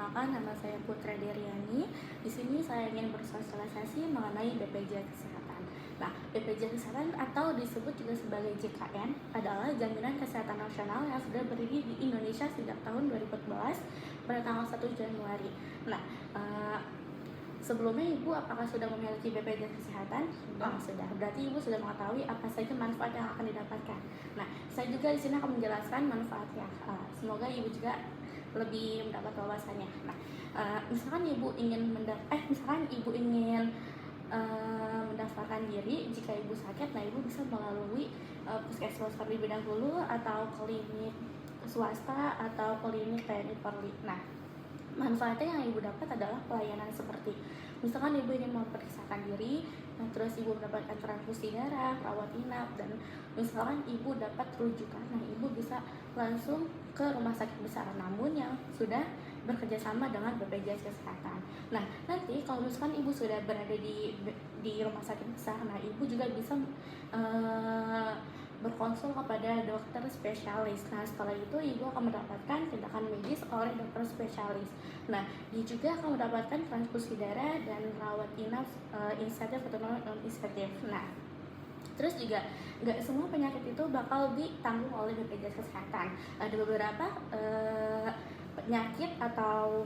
Perkenalkan, nama saya Putra Deriani. Di sini saya ingin bersosialisasi mengenai BPJS Kesehatan. Nah, BPJS Kesehatan atau disebut juga sebagai JKN adalah Jaminan Kesehatan Nasional yang sudah berdiri di Indonesia sejak tahun 2014 pada tanggal 1 Januari. Nah, sebelumnya Ibu apakah sudah memiliki BPJS Kesehatan? Sudah. Berarti Ibu sudah mengetahui apa saja manfaat yang akan didapatkan. Nah, saya juga di sini akan menjelaskan manfaatnya. Semoga Ibu juga lebih mendapat wawasannya. Nah, misalkan Ibu ingin mendaftarkan diri jika Ibu sakit, nah Ibu bisa melalui puskesmas terlebih dahulu atau klinik swasta atau klinik TNI Polri. Nah, manfaatnya yang Ibu dapat adalah pelayanan seperti misalkan Ibu ingin memeriksakan diri, nah terus Ibu mendapatkan transfusi darah, rawat inap, dan misalkan Ibu dapat rujukan, nah Ibu bisa langsung ke rumah sakit besar namun yang sudah bekerjasama dengan BPJS Kesehatan. Nah, nanti kalau misalkan Ibu sudah berada di rumah sakit besar, nah Ibu juga bisa berkonsul kepada dokter spesialis. Nah, setelah itu Ibu akan mendapatkan tindakan medis oleh dokter spesialis. Nah, dia juga akan mendapatkan transfusi darah dan rawat inap insentif atau non insentif. Nah, terus juga nggak semua penyakit itu bakal ditanggung oleh BPJS Kesehatan. Ada beberapa penyakit atau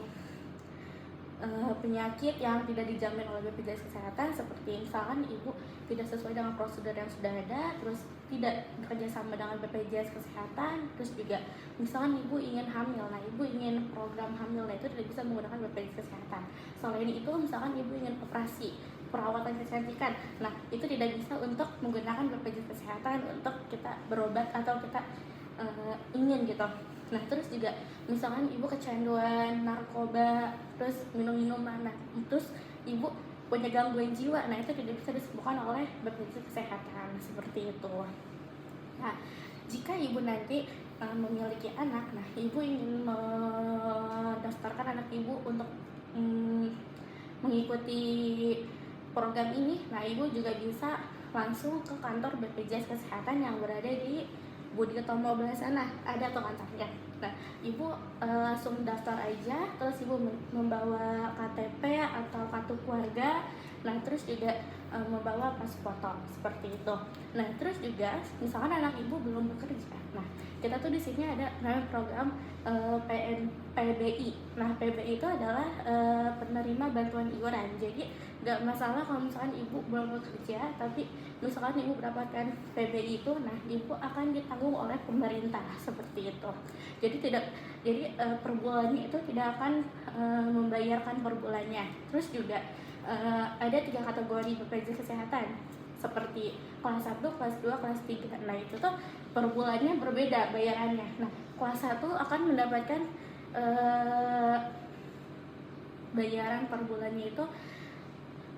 penyakit yang tidak dijamin oleh BPJS Kesehatan, seperti misalkan Ibu tidak sesuai dengan prosedur yang sudah ada, terus tidak bekerja sama dengan BPJS Kesehatan, terus juga misalkan Ibu ingin hamil, nah Ibu ingin program hamil, nah itu tidak bisa menggunakan BPJS Kesehatan. Selain itu misalkan Ibu ingin operasi, perawatan kecantikan, nah itu tidak bisa untuk menggunakan BPJS Kesehatan untuk kita berobat atau kita ingin gitu. Nah, terus juga misalkan Ibu kecanduan narkoba, terus minum minuman, nah terus Ibu punya gangguan jiwa, nah itu tidak bisa disembuhkan oleh BPJS Kesehatan, seperti itu. Nah, jika Ibu nanti memiliki anak, nah Ibu ingin mendaftarkan anak Ibu untuk mengikuti program ini, nah Ibu juga bisa langsung ke kantor BPJS Kesehatan yang berada di Budi Utomo belah sana, ada tuh kantornya. Nah, Ibu langsung daftar aja, terus Ibu membawa KTP atau kartu keluarga, nah terus juga membawa pas foto seperti itu. Nah, terus juga misalkan anak Ibu belum bekerja, nah kita tuh di sini ada namanya program PBI. Nah, PBI itu adalah penerima bantuan iuran. Jadi nggak masalah kalau misalkan Ibu belum bekerja, tapi misalkan Ibu mendapatkan PBI itu, nah Ibu akan ditanggung oleh pemerintah, seperti itu. Jadi per bulannya itu tidak akan membayarkan per bulannya. Terus juga ada 3 kategori BPJS Kesehatan, seperti kelas 1, kelas 2, kelas 3. Nah, itu tuh per bulannya berbeda bayarannya. Nah, kelas 1 akan mendapatkan bayaran per bulannya itu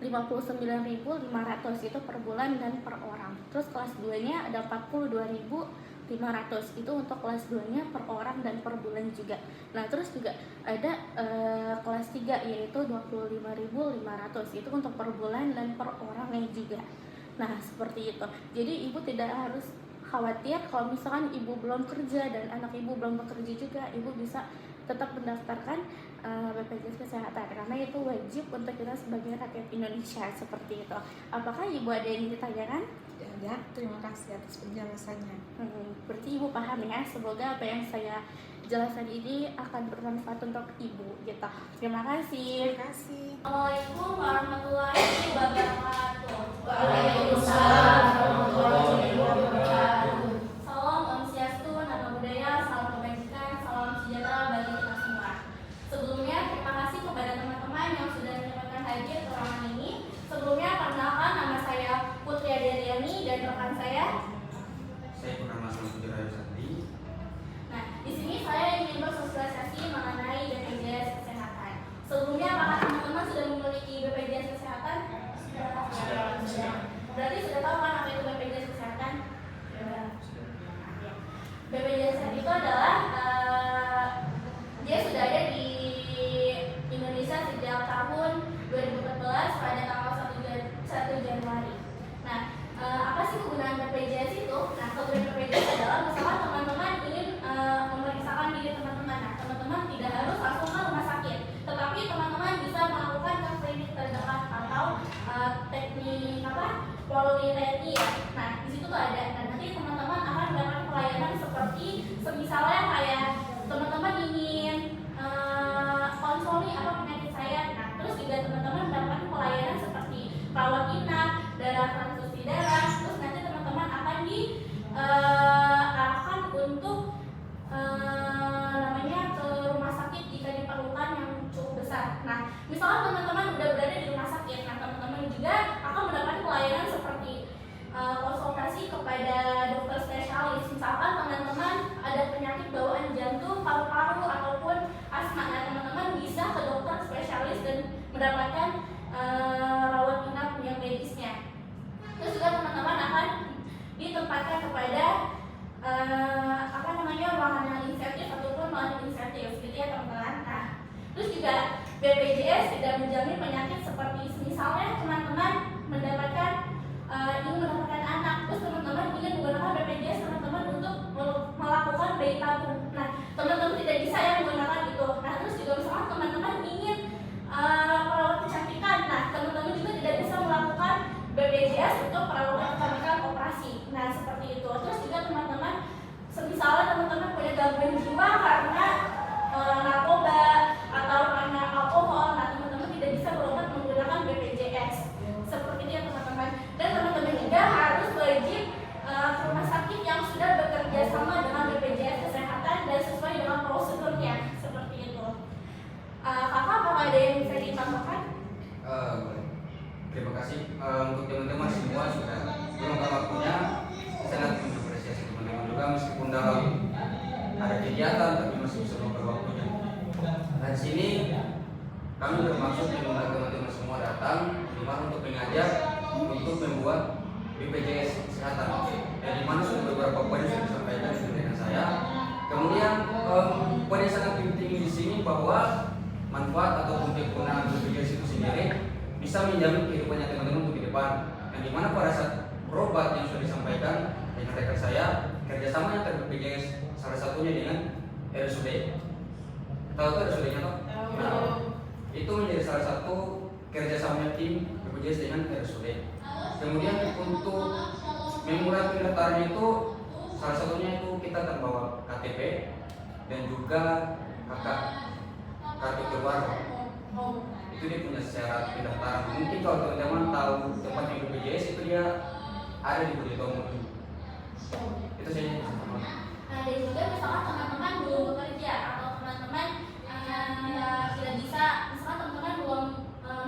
59.500 itu per bulan dan per orang. Terus kelas 2-nya ada 42.500 itu untuk kelas 2-nya per orang dan per bulan juga. Nah, terus juga ada kelas 3 yaitu 25.500 itu untuk per bulan dan per orangnya juga. Nah, seperti itu. Jadi Ibu tidak harus khawatir kalau misalkan Ibu belum kerja dan anak Ibu belum bekerja juga, Ibu bisa tetap mendaftarkan BPJS Kesehatan karena itu wajib untuk kita sebagai rakyat Indonesia, seperti itu. Apakah Ibu ada yang ditanyakan? Ya, terima kasih atas penjelasannya. Berarti Ibu paham ya. Semoga apa yang saya jelaskan ini akan bermanfaat untuk Ibu gitu. Terima kasih. Terima kasih. Assalamualaikum warahmatullahi wabarakatuh. Waalaikumsalam warahmatullahi wabarakatuh. Salam Om Swastiastu, Namo Buddhaya, salam kebajikan, salam sejahtera bagi kita semua. Sebelumnya terima kasih kepada teman-teman yang sudah menyempatkan hadir ke ruangan ini. Sebelumnya perkenalkan, nama saya Putri Adriani dan rekan saya. Saya Purnama Putra Sandi. Nah, di sini saya ingin bersosialisasi mengenai BPJS Kesehatan. Sebelumnya apakah teman-teman sudah memiliki BPJS Kesehatan? Sudah. Berarti sudah tahu kan apa itu BPJS Kesehatan? nanti teman-teman akan mendapatkan pelayanan seperti misalnya kayak teman-teman ingin konseling apa penyakit saya, nah terus juga teman-teman mendapatkan pelayanan seperti rawat inap, darah transfusi darah, terus nanti teman-teman akan diarahkan untuk namanya ke rumah sakit jika diperlukan yang cukup besar. Nah, misalnya teman-teman udah berada di rumah sakit, nah teman-teman juga akan mendapat pelayanan seperti konsultasi kepada dokter spesialis. Misalkan teman-teman ada penyakit bawaan jantung, paru-paru ataupun asma, nah teman-teman bisa ke dokter spesialis dan mendapatkan rawat inap yang medisnya. Terus juga teman-teman akan ditempatkan kepada ruangan yang insentif ataupun non insentif, gitu ya teman-teman. Nah, terus juga BPJS tidak menjamin penyakit seperti misalnya teman-teman ingin mendapatkan anak, terus teman-teman ingin menggunakan BPJS teman-teman untuk melakukan bayi tabung. Nah, teman-teman tidak bisa ya menggunakan itu. Nah, terus juga misalnya teman-teman ingin perawat kecantikan, nah teman-teman juga tidak bisa melakukan BPJS untuk perawatan kecantikan operasi. Nah, seperti itu. Terus juga teman-teman misalnya teman-teman punya gangguan jiwa karena narkoba atau karena alkohol, nah teman-teman tidak bisa berobat menggunakan BPJS. Seperti itu ya teman-teman. Dan teman-teman juga harus wajib ke rumah sakit yang sudah bekerja sama dengan BPJS Kesehatan dan sesuai dengan prosedurnya. Seperti itu. Kakak, apakah ada yang bisa ditambahkan? Boleh. Terima kasih untuk teman-teman semua sudah meluangkan waktunya. Sangat mengapresiasi teman-teman juga meskipun dalam ada kegiatan tapi masih bisa meluangkan waktunya. Dan sini kami bermaksud mengundang teman-teman semua datang untuk mengajar untuk membuat BPJS Kesehatan. Dan di mana sudah beberapa poin yang disampaikan dengan saya. Kemudian poin yang sangat penting di sini bahwa manfaat ataupun kegunaan BPJS itu sendiri bisa menjamin kehidupannya teman-teman untuk ke depan. Yang dimana pada saat berobat yang sudah disampaikan dengan rekan saya, kerjasama yang terhadap BPJS salah satunya dengan RSUD. Tahu itu RSUD-nya toh? Nah, itu menjadi salah satu kerjasama tim BPJS dengan RSUD. Kemudian untuk memulai pendaftaran itu salah satunya itu kita terbawa KTP dan juga kartu keluarga. Itu dia punya syarat pendaftaran. Mungkin kalau teman-teman tahu tempat yang BPJS itu dia ada di Budi Tomo. Itu saja. Nah, dan juga misalkan teman-teman belum bekerja atau teman-teman tidak bisa, misalkan teman-teman belum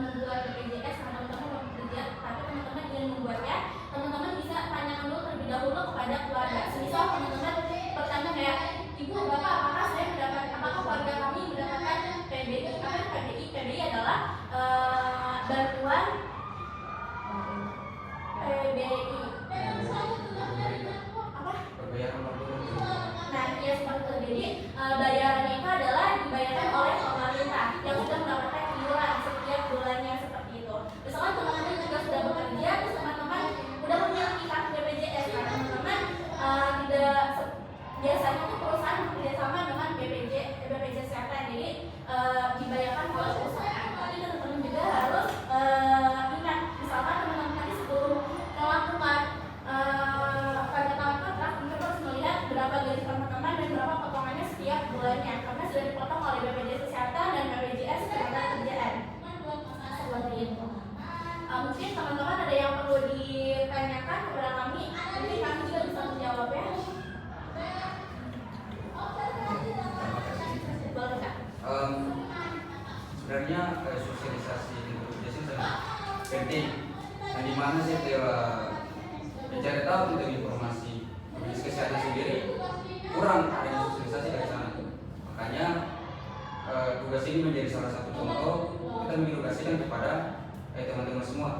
membuat BPJS karena teman-teman belum bekerja, tapi teman-teman ingin membuatnya, teman-teman bisa tanyakan dulu terlebih dahulu kepada keluarga. Misal teman-teman bertanya kayak, ibu, bapak, apakah keluarga kami mendapatkan PBI? Apa PBI? PBI adalah bantuan PBI. Nah, ya seperti itu. Jadi bayarannya itu adalah dibayarkan oleh pemerintah yang sudah mendapatkan iuran setiap bulannya, seperti itu. Misalkan teman-teman juga sudah bekerja, terus teman-teman sudah memiliki kartu BPJS, nah teman-teman biasanya tuh perusahaan bekerjasama dengan BPJS Kesehatan, jadi dibayarkan oleh perusahaan. Tapi teman-teman juga harus ingat, misalkan teman-teman nanti sebelum melakukan tanda tangan kontrak, teman-teman harus melihat berapa gaji teman-teman dan berapa potongannya setiap bulannya, karena sudah dipotong oleh BPJS Kesehatan dan BPJS Ketenagakerjaan. Seperti itu. Mungkin teman-teman ada yang perlu ditanyakan kepada kami, mungkin kami juga bisa menjawab ya. Boleh Kak? Sebenarnya sosialisasi BPJS sangat penting. Dan di mana saya telah mencari tahu tentang informasi BPJS Kesehatan sendiri kurang ada sosialisasi dari sana. Makanya tugas ini menjadi salah satu contoh kita mengedukasikan kepada teman-teman semua.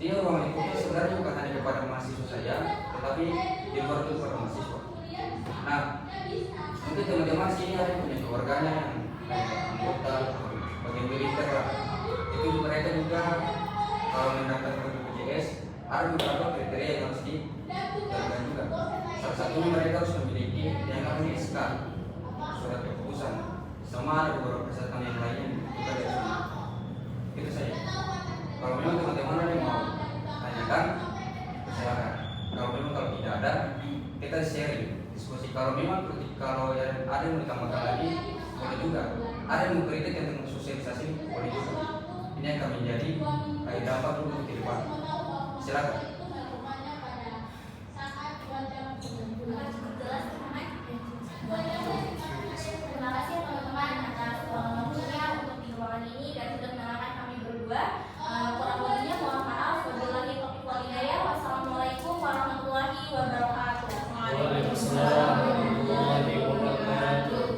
Di ruang lingkup sebenarnya bukan hanya kepada mahasiswa saja, tetapi di luar itu kepada mahasiswa. Nah, mungkin teman-teman sini ada yang punya keluarganya yang anggota bagian militer lah. Itu mereka juga kalau mendaftarkan BPJS ada beberapa kriteria yang harus dijalankan juga. Salah satunya mereka harus memiliki yang namanya SK, surat keputusan, sama ada beberapa kesehatan yang lainnya juga dari sana. Itu saja. Kalau memang teman-teman ada yang mau tanyakan, silakan. Kalau tidak ada, ada yang mau ditambahkan lagi boleh juga, ada yang mau kritik tentang sosialisasi boleh juga. Ini akan menjadi dampak dulu ke depan. Silakan. Terima kasih teman-teman atas waktunya untuk di ruangan ini dan sudah mendengarkan kami berdua. Kurang lebihnya mohon maaf. Wabillahi taufiq wal hidayah. Wassalamualaikum warahmatullahi wabarakatuh. Waalaikumsalam warahmatullahi wabarakatuh.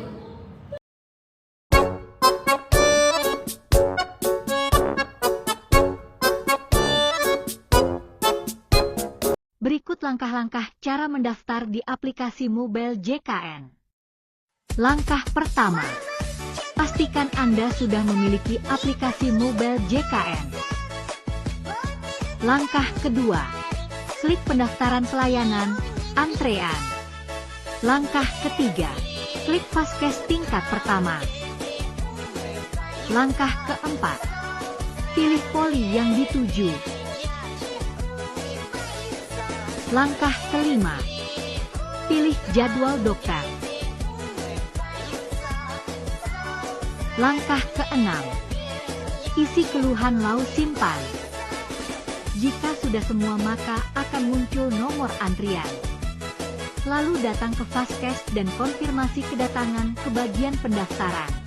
Berikut langkah-langkah cara mendaftar di aplikasi mobile JKN. Langkah pertama, pastikan Anda sudah memiliki aplikasi mobile JKN. Langkah kedua, klik pendaftaran pelayanan, antrean. Langkah ketiga, klik Faskes tingkat pertama. Langkah keempat, pilih poli yang dituju. Langkah kelima, pilih jadwal dokter. Langkah keenam, isi keluhan lau simpan. Jika sudah semua maka akan muncul nomor antrian. Lalu datang ke Faskes dan konfirmasi kedatangan ke bagian pendaftaran.